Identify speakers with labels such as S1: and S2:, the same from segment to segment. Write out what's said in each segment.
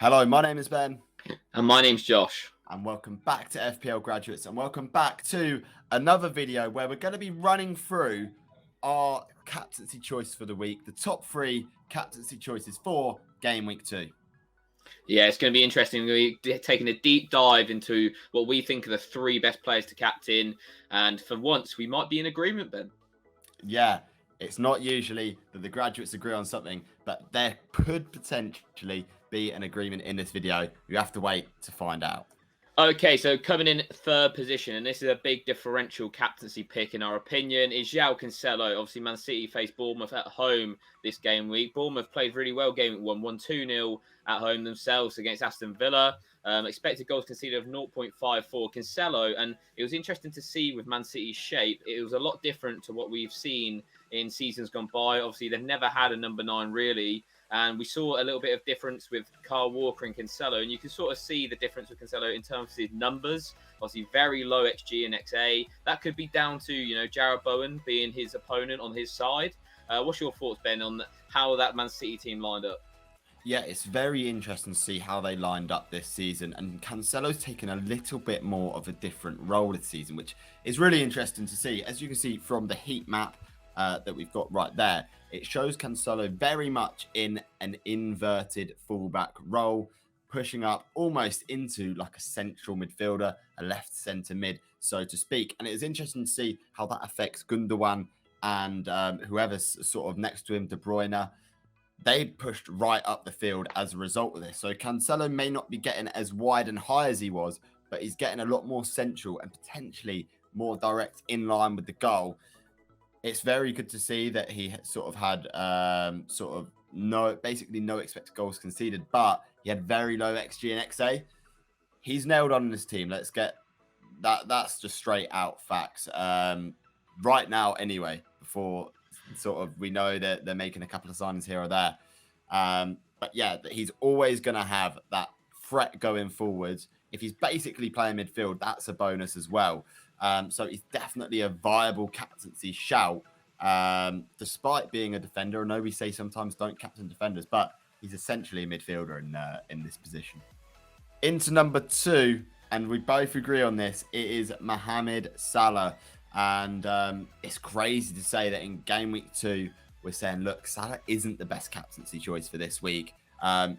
S1: Hello, my name is Ben.
S2: And my name's Josh.
S1: And welcome back to FPL Graduates. And welcome back to another video where we're going to be running through our captaincy choice for the week. The top 3 captaincy choices for Game Week 2.
S2: Yeah, it's going to be interesting. We're going to be taking a deep dive into what we think are the 3 best players to captain. And for once, we might be in agreement, Ben.
S1: Yeah, it's not usually that the graduates agree on something, but there could potentially be an agreement in this video. You have to wait to find out.
S2: Okay, so coming in 3rd position, and this is a big differential captaincy pick in our opinion, is João Cancelo. Obviously, Man City faced Bournemouth at home this game week. Bournemouth played really well game week 1, won 2-0 at home themselves against Aston Villa. Expected goals conceded of 0.54. Cancelo, and it was interesting to see with Man City's shape, it was a lot different to what we've seen in seasons gone by. Obviously, they've never had a number 9 really. And we saw a little bit of difference with Kyle Walker and Cancelo. And you can sort of see the difference with Cancelo in terms of his numbers. Obviously, very low XG and XA. That could be down to, Jarrod Bowen being his opponent on his side. What's your thoughts, Ben, on how that Man City team lined up?
S1: Yeah, it's very interesting to see how they lined up this season. And Cancelo's taken a little bit more of a different role this season, which is really interesting to see. As you can see from the heat map that we've got right there, it shows Cancelo very much in an inverted fullback role, pushing up almost into like a central midfielder, a left centre mid, so to speak. And it is interesting to see how that affects Gundogan and whoever's sort of next to him, De Bruyne. They pushed right up the field as a result of this. So Cancelo may not be getting as wide and high as he was, but he's getting a lot more central and potentially more direct in line with the goal. It's very good to see that he sort of had basically no expected goals conceded, but he had very low XG and XA. He's nailed on in this team. Let's get that. That's just straight out facts. Right now, anyway, before sort of we know that they're making a couple of signings here or there. But yeah, he's always going to have that threat going forwards. If he's basically playing midfield, that's a bonus as well. So he's definitely a viable captaincy shout, despite being a defender. I know we say sometimes don't captain defenders, but he's essentially a midfielder in this position. Into number 2, and we both agree on this, it is Mohamed Salah. And it's crazy to say that in Game Week 2, we're saying, look, Salah isn't the best captaincy choice for this week.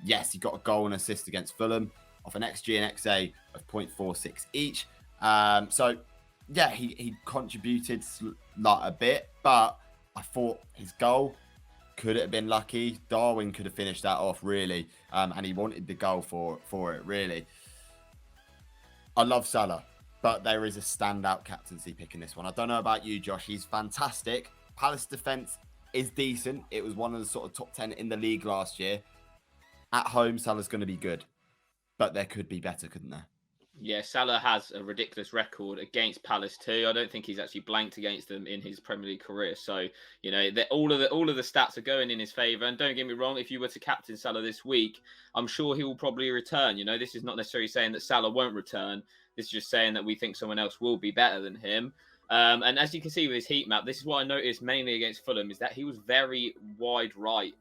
S1: Yes, he got a goal and assist against Fulham off an XG and XA of 0.46 each. So yeah, he contributed like a bit, but I thought his goal could have been lucky. Darwin could have finished that off really, and he wanted the goal for it really. I love Salah, but there is a standout captaincy pick in this one. I don't know about you, Josh. He's fantastic. Palace defense is decent. It was one of the sort of top 10 in the league last year. At home, Salah's going to be good, but there could be better, couldn't there?
S2: Yeah, Salah has a ridiculous record against Palace too. I don't think he's actually blanked against them in his Premier League career. So, all of the stats are going in his favour. And don't get me wrong, if you were to captain Salah this week, I'm sure he will probably return. This is not necessarily saying that Salah won't return. This is just saying that we think someone else will be better than him. And as you can see with his heat map, this is what I noticed mainly against Fulham, is that he was very wide right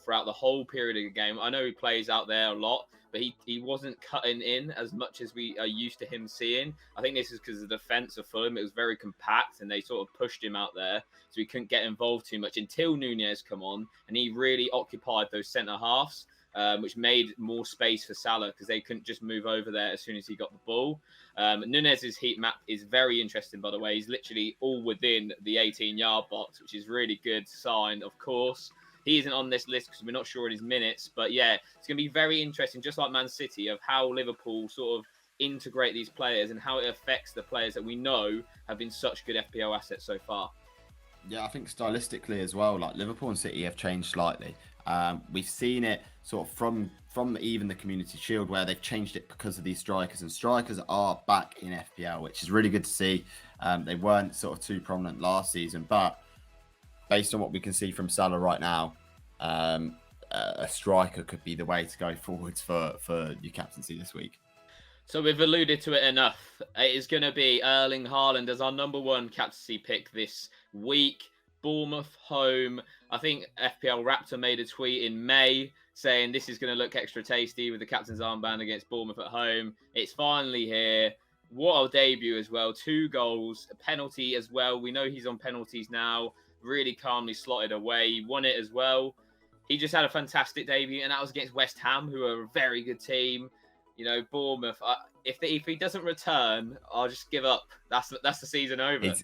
S2: throughout the whole period of the game. I know he plays out there a lot, but he wasn't cutting in as much as we are used to him seeing. I think this is because the defence of Fulham, it was very compact and they sort of pushed him out there, so he couldn't get involved too much until Nunez come on, and he really occupied those centre halves, which made more space for Salah because they couldn't just move over there as soon as he got the ball. Nunez's heat map is very interesting, by the way. He's literally all within the 18-yard box, which is really good sign, of course. He isn't on this list because we're not sure of his minutes. But yeah, it's going to be very interesting, just like Man City, of how Liverpool sort of integrate these players and how it affects the players that we know have been such good FPL assets so far.
S1: Yeah, I think stylistically as well, like Liverpool and City have changed slightly. We've seen it sort of from even the Community Shield, where they've changed it because of these strikers, and strikers are back in FPL, which is really good to see. They weren't sort of too prominent last season, but based on what we can see from Salah right now, a striker could be the way to go forwards for your captaincy this week.
S2: So we've alluded to it enough. It is going to be Erling Haaland as our number 1 captaincy pick this week. Bournemouth home. I think FPL Raptor made a tweet in May saying this is going to look extra tasty with the captain's armband against Bournemouth at home. It's finally here. What a debut as well. 2 goals, a penalty as well. We know he's on penalties now. Really calmly slotted away. He won it as well. He just had a fantastic debut, and that was against West Ham, who are a very good team. You know, Bournemouth. If he doesn't return, I'll just give up. That's the season over.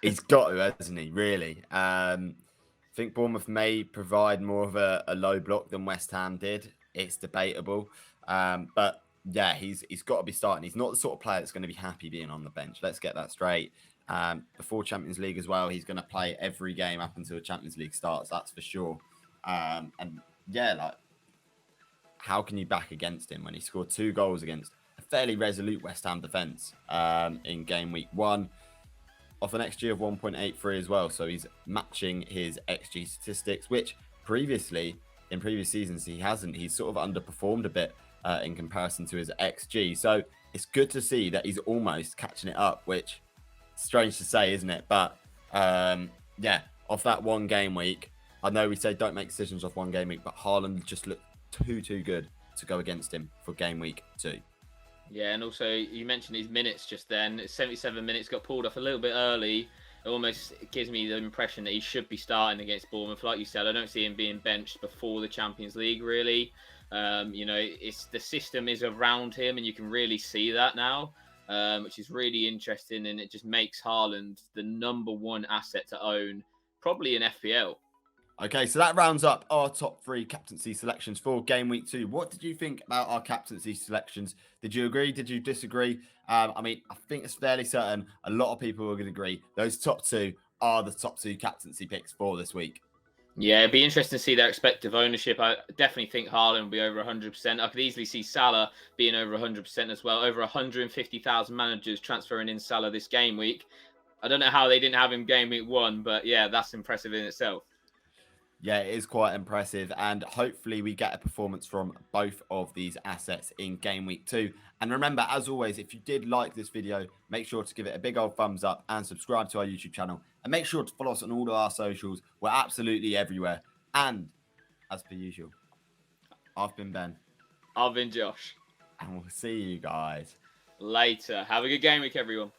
S1: He's got to, hasn't he? Really. I think Bournemouth may provide more of a low block than West Ham did. It's debatable, but yeah, he's got to be starting. He's not the sort of player that's going to be happy being on the bench. Let's get that straight. Before Champions League as well, he's going to play every game up until the Champions League starts. That's for sure. And yeah, like, how can you back against him when he scored 2 goals against a fairly resolute West Ham defence in game week 1 off an XG of 1.83 as well. So he's matching his XG statistics, which previously in previous seasons he hasn't. He's sort of underperformed a bit in comparison to his XG. So it's good to see that he's almost catching it up, which is strange to say, isn't it? But yeah, off that 1 game week, I know we say don't make decisions off 1 game week, but Haaland just looked too good to go against him for game week 2.
S2: Yeah, and also you mentioned his minutes just then. 77 minutes, got pulled off a little bit early. It almost gives me the impression that he should be starting against Bournemouth. Like you said, I don't see him being benched before the Champions League, really. You know, the system is around him, and you can really see that now, which is really interesting, and it just makes Haaland the #1 asset to own, probably in FPL.
S1: Okay, so that rounds up our top 3 captaincy selections for game week 2. What did you think about our captaincy selections? Did you agree? Did you disagree? I mean, I think it's fairly certain a lot of people are going to agree. Those top 2 are the top 2 captaincy picks for this week.
S2: Yeah, it'd be interesting to see their respective ownership. I definitely think Haaland will be over 100%. I could easily see Salah being over 100% as well. Over 150,000 managers transferring in Salah this game week. I don't know how they didn't have him game week 1, but yeah, that's impressive in itself.
S1: Yeah, it is quite impressive, and hopefully we get a performance from both of these assets in game week 2. And remember, as always, if you did like this video, make sure to give it a big old thumbs up and subscribe to our YouTube channel. And make sure to follow us on all of our socials. We're absolutely everywhere. And as per usual, I've been Ben.
S2: I've been Josh.
S1: And we'll see you guys
S2: later. Have a good game week, everyone.